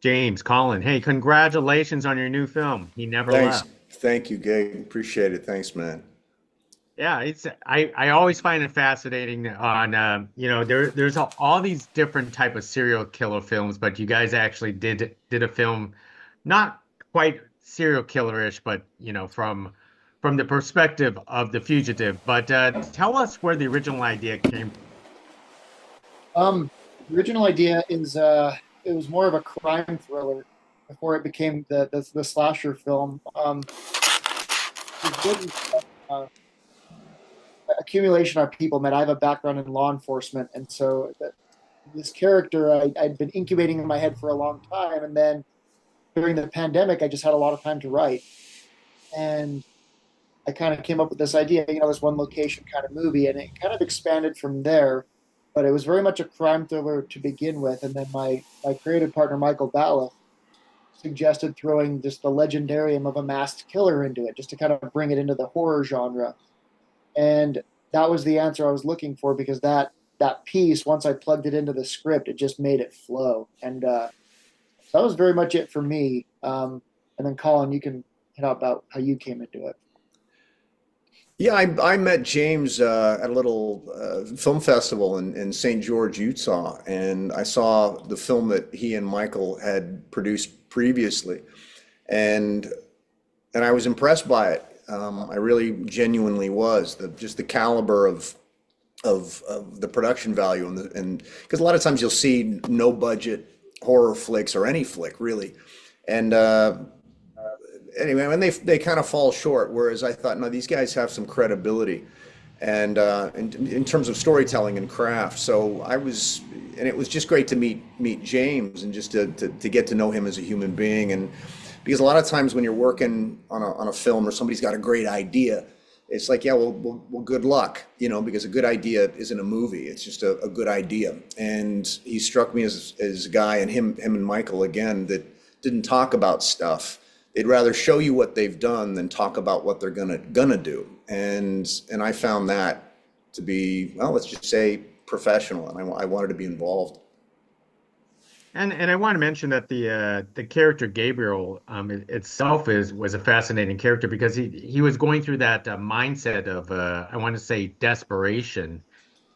James, Colin, hey, congratulations on your new film. He Never Thanks. Left. Thank you, Gabe. Appreciate it. Thanks, man. Yeah, I always find it fascinating on there's all these different type of serial killer films, but you guys actually did a film not quite serial killerish, but from the perspective of the fugitive. But tell us where the original idea came from. The original idea is it was more of a crime thriller before it became the slasher film. It was really accumulation of people. Man, I have a background in law enforcement, and so this character I'd been incubating in my head for a long time, and then during the pandemic, I just had a lot of time to write, and I kind of came up with this idea, this one location kind of movie, and it kind of expanded from there. But it was very much a crime thriller to begin with, and then my creative partner Michael Ballas suggested throwing just the legendarium of a masked killer into it, just to kind of bring it into the horror genre. And that was the answer I was looking for because that piece, once I plugged it into the script, it just made it flow. And so that was very much it for me. And then Colin, you can hit out about how you came into it. Yeah, I met James at a little film festival in St. George, Utah, and I saw the film that he and Michael had produced previously, and and I was impressed by it. I really genuinely was just the caliber of the production value and because a lot of times you'll see no budget horror flicks or any flick really, and anyway, and they kind of fall short. Whereas I thought, no, these guys have some credibility, and in terms of storytelling and craft. So and it was just great to meet James and just to get to know him as a human being. And because a lot of times when you're working on a film or somebody's got a great idea, it's like, yeah, well, good luck, because a good idea isn't a movie. It's just a good idea. And he struck me as a guy, and him and Michael again, that didn't talk about stuff. They'd rather show you what they've done than talk about what they're gonna do. And I found that to be, well, let's just say professional, and I wanted to be involved. And I want to mention that the character Gabriel itself is was a fascinating character because he was going through that mindset of I want to say desperation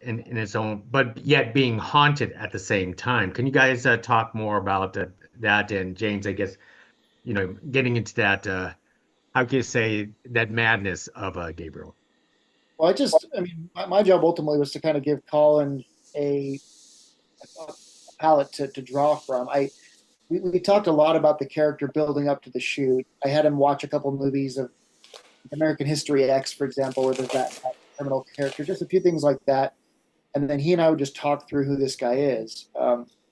in his own, but yet being haunted at the same time. Can you guys talk more about that? And James, I guess getting into that how can you say that madness of Gabriel? Well, I mean, my job ultimately was to kind of give Colin a palette to draw from. We talked a lot about the character building up to the shoot. I had him watch a couple movies of American History X, for example, where there's that criminal character, just a few things like that. And then he and I would just talk through who this guy is.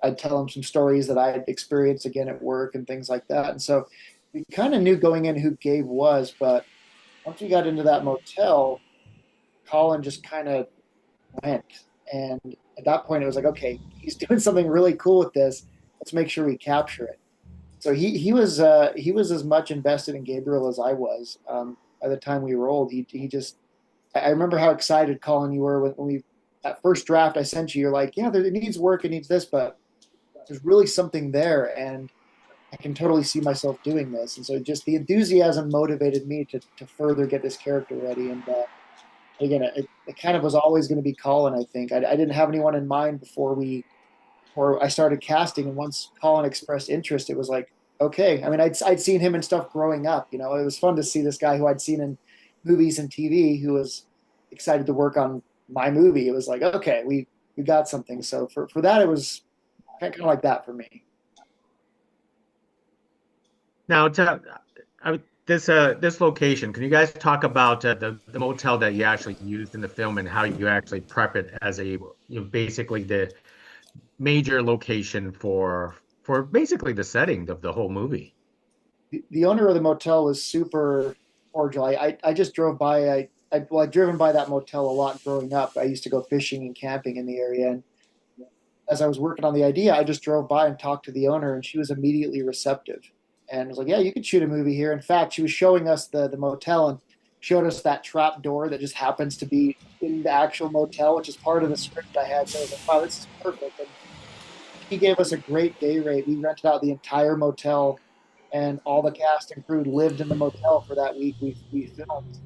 I'd tell him some stories that I had experienced again at work and things like that. And so we kind of knew going in who Gabe was, but once we got into that motel, Colin just kind of went. And at that point, it was like, okay, he's doing something really cool with this. Let's make sure we capture it. So he was as much invested in Gabriel as I was. By the time we rolled, he just I remember how excited Colin you were when we that first draft I sent you. You're like, yeah, it needs work, it needs this, but there's really something there, and I can totally see myself doing this. And so just the enthusiasm motivated me to further get this character ready. And again, it kind of was always going to be Colin. I think I didn't have anyone in mind before I started casting. And once Colin expressed interest, it was like, okay. I mean, I'd seen him and stuff growing up. It was fun to see this guy who I'd seen in movies and TV who was excited to work on my movie. It was like, okay, we got something. So for that, it was kind of like that for me. Now, this location, can you guys talk about the motel that you actually used in the film and how you actually prep it as basically the major location for basically the setting of the whole movie? The owner of the motel was super cordial. I just drove by. I'd driven by that motel a lot growing up. I used to go fishing and camping in the area. And as I was working on the idea, I just drove by and talked to the owner, and she was immediately receptive and was like, "Yeah, you could shoot a movie here." In fact, she was showing us the motel and showed us that trap door that just happens to be in the actual motel, which is part of the script I had. So I was like, "Wow, this is perfect." And he gave us a great day rate. We rented out the entire motel, and all the cast and crew lived in the motel for that week. We filmed.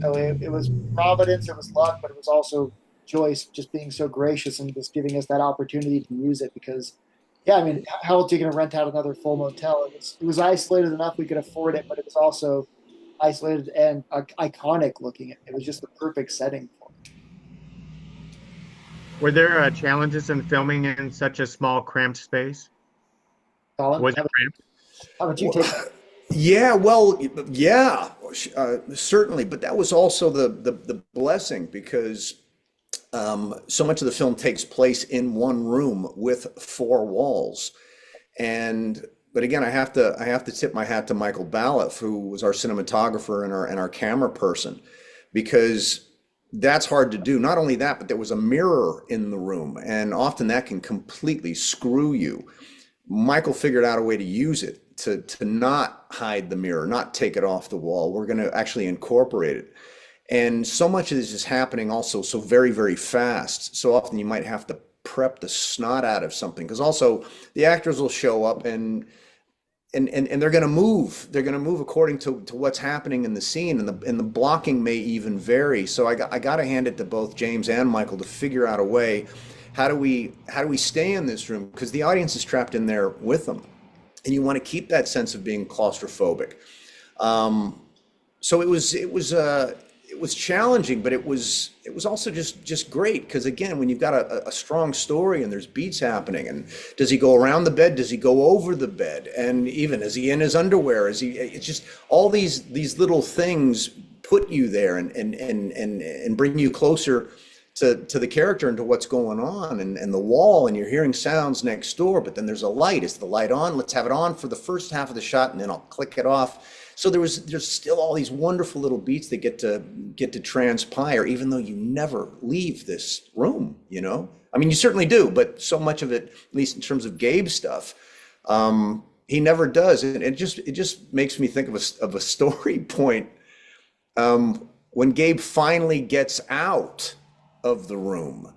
So it was providence, it was luck, but it was also Joyce just being so gracious and just giving us that opportunity to use it. Because, yeah, I mean, how else are you going to rent out another full motel? It was isolated enough we could afford it, but it was also isolated and iconic looking. It was just the perfect setting for it. Were there challenges in filming in such a small, cramped space? Colin, Was it cramped? how about you Well, take? yeah, well, yeah, certainly. But that was also the blessing because so much of the film takes place in one room with four walls. And but again, I have to tip my hat to Michael Balliff, who was our cinematographer and our camera person, because that's hard to do. Not only that, but there was a mirror in the room, and often that can completely screw you. Michael figured out a way to use it to not hide the mirror, not take it off the wall. We're going to actually incorporate it. And so much of this is happening also so very, very fast. So often you might have to prep the snot out of something because also the actors will show up and they're going to move. They're going to move according to what's happening in the scene, and the blocking may even vary. So I got to hand it to both James and Michael to figure out a way. How do we stay in this room? Because the audience is trapped in there with them, and you want to keep that sense of being claustrophobic. So it was challenging, but it was also just great because again, when you've got a strong story and there's beats happening, and does he go around the bed? Does he go over the bed? And even is he in his underwear? Is he? It's just all these little things put you there and bring you closer to the character and to what's going on and the wall, and you're hearing sounds next door, but then there's a light. Is the light on? Let's have it on for the first half of the shot and then I'll click it off. So there's still all these wonderful little beats that get to transpire, even though you never leave this room, you know? I mean, you certainly do, but so much of it, at least in terms of Gabe's stuff, he never does. And it just makes me think of a story point when Gabe finally gets out of the room.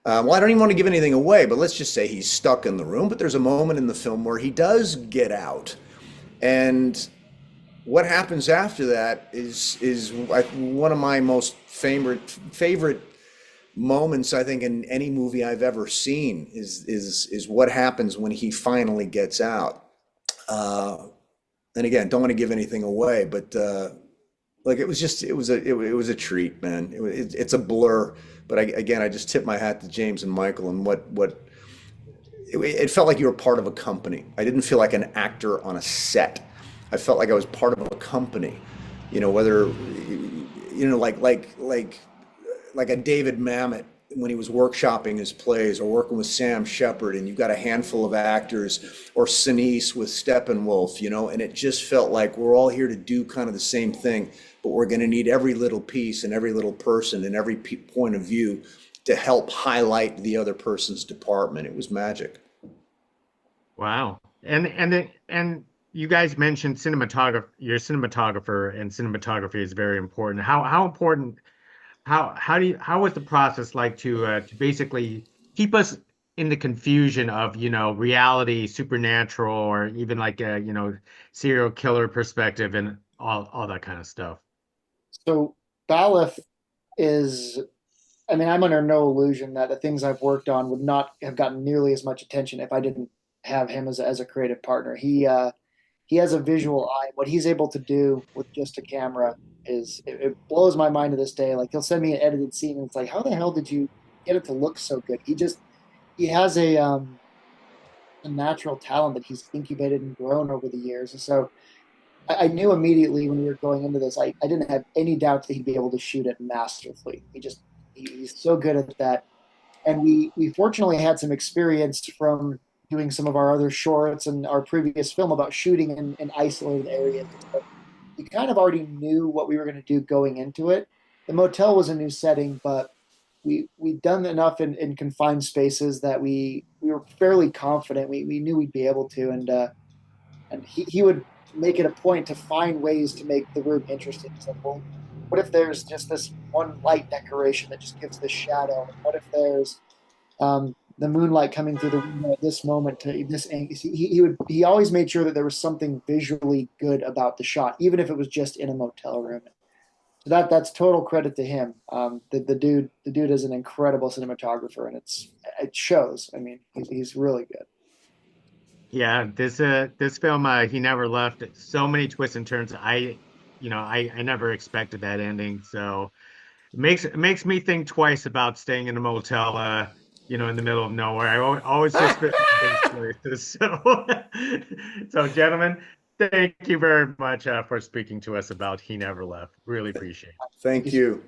Well, I don't even want to give anything away, but let's just say he's stuck in the room. But there's a moment in the film where he does get out, and what happens after that is like one of my most favorite moments, I think, in any movie I've ever seen. Is what happens when he finally gets out. Uh, and again, don't want to give anything away, but like it was a treat, man. It's a blur, but again, I just tip my hat to James and Michael and what it felt like you were part of a company. I didn't feel like an actor on a set. I felt like I was part of a company. Whether like a David Mamet when he was workshopping his plays, or working with Sam Shepard, and you've got a handful of actors, or Sinise with Steppenwolf, and it just felt like we're all here to do kind of the same thing, but we're going to need every little piece and every little person and every point of view to help highlight the other person's department. It was magic. Wow. And you guys mentioned cinematographer, your cinematographer, and cinematography is very important. How important how was the process like to basically keep us in the confusion of, reality, supernatural, or even like a, serial killer perspective and all that kind of stuff. So Balif is, I mean, I'm under no illusion that the things I've worked on would not have gotten nearly as much attention if I didn't have him as a creative partner. He has a visual eye. What he's able to do with just a camera it blows my mind to this day. Like he'll send me an edited scene, and it's like, how the hell did you get it to look so good? He has a natural talent that he's incubated and grown over the years. And so I knew immediately when we were going into this, I didn't have any doubts that he'd be able to shoot it masterfully. He's so good at that. And we fortunately had some experience from doing some of our other shorts and our previous film about shooting in isolated areas. So we kind of already knew what we were going to do going into it. The motel was a new setting, but we'd done enough in confined spaces that we were fairly confident. We knew we'd be able to, and he would make it a point to find ways to make the room interesting. He's like, well, what if there's just this one light decoration that just gives this shadow? What if there's the moonlight coming through the window at this moment to this angle. He always made sure that there was something visually good about the shot, even if it was just in a motel room. So that's total credit to him. The dude is an incredible cinematographer, and it shows. I mean, he's really good. Yeah, this film, He Never Left. So many twists and turns. I never expected that ending. So it makes me think twice about staying in a motel, in the middle of nowhere. I always suspect those places. So gentlemen, thank you very much for speaking to us about He Never Left. Really appreciate it. Thank you.